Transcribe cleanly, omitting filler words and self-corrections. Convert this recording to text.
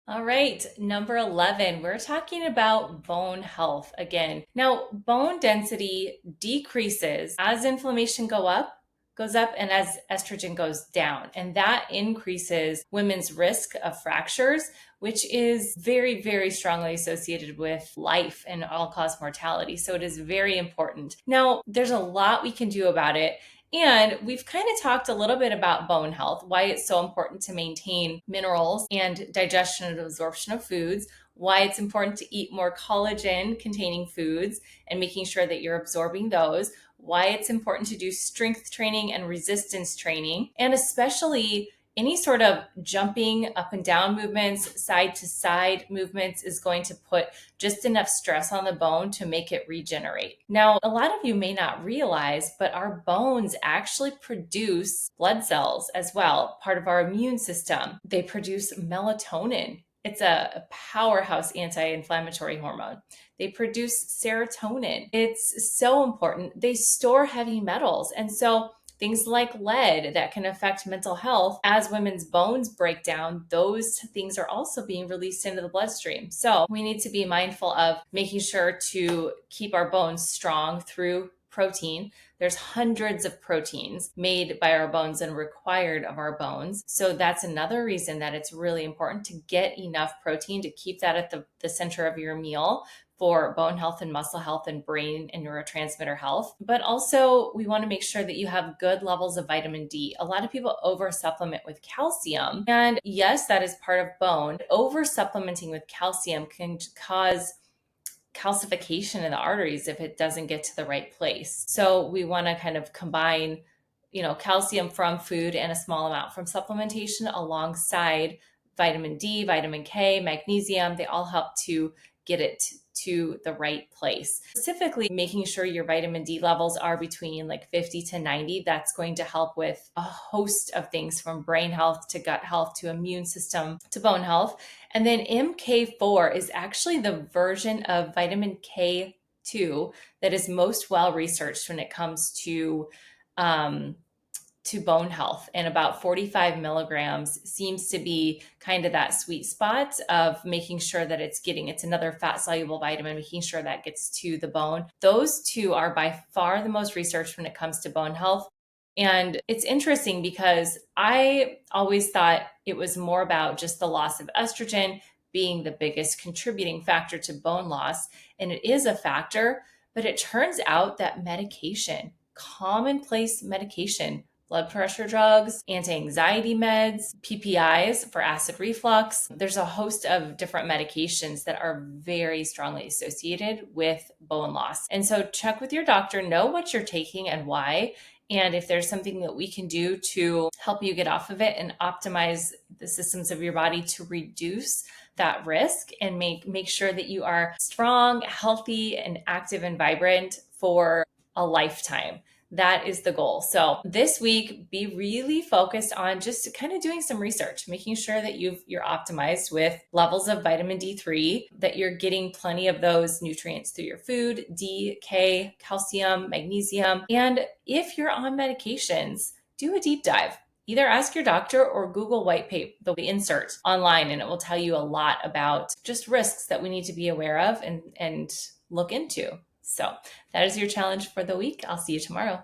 All right, number 11, we're talking about bone health again. Now, bone density decreases as inflammation goes up and as estrogen goes down, and that increases women's risk of fractures, which is very, very strongly associated with life and all-cause mortality. So it is very important. Now, there's a lot we can do about it. And we've kind of talked a little bit about bone health, why it's so important to maintain minerals and digestion and absorption of foods, why it's important to eat more collagen containing foods and making sure that you're absorbing those, why it's important to do strength training and resistance training, and especially any sort of jumping up and down movements, side to side movements is going to put just enough stress on the bone to make it regenerate. Now, a lot of you may not realize, but our bones actually produce blood cells as well, part of our immune system. They produce melatonin. It's a powerhouse anti-inflammatory hormone. They produce serotonin. It's so important. They store heavy metals. And so things like lead that can affect mental health. As women's bones break down, those things are also being released into the bloodstream. So we need to be mindful of making sure to keep our bones strong through protein. There's hundreds of proteins made by our bones and required of our bones. So that's another reason that it's really important to get enough protein to keep that at the center of your meal for bone health and muscle health and brain and neurotransmitter health. But also, we want to make sure that you have good levels of vitamin D. A lot of people over supplement with calcium. And yes, that is part of bone. Over supplementing with calcium can cause calcification in the arteries if it doesn't get to the right place. So we want to kind of combine, calcium from food and a small amount from supplementation alongside vitamin D, vitamin K, magnesium. They all help to get it to the right place. Specifically, making sure your vitamin D levels are between like 50 to 90. That's going to help with a host of things from brain health to gut health to immune system to bone health. And then MK4 is actually the version of vitamin K2 that is most well researched when it comes to bone health, and about 45 milligrams seems to be kind of that sweet spot of making sure that it's another fat soluble vitamin, making sure that gets to the bone. Those two are by far the most researched when it comes to bone health. And it's interesting because I always thought it was more about just the loss of estrogen being the biggest contributing factor to bone loss. And it is a factor, but it turns out that medication, commonplace medication, blood pressure drugs, anti-anxiety meds, PPIs for acid reflux. There's a host of different medications that are very strongly associated with bone loss. And so check with your doctor, know what you're taking and why. And if there's something that we can do to help you get off of it and optimize the systems of your body to reduce that risk and make sure that you are strong, healthy, and active and vibrant for a lifetime. That is the goal. So this week, be really focused on just kind of doing some research, making sure that you're optimized with levels of vitamin D3, that you're getting plenty of those nutrients through your food, D, K, calcium, magnesium. And if you're on medications, do a deep dive. Either ask your doctor or Google white paper, the insert online, and it will tell you a lot about just risks that we need to be aware of and look into. So that is your challenge for the week. I'll see you tomorrow.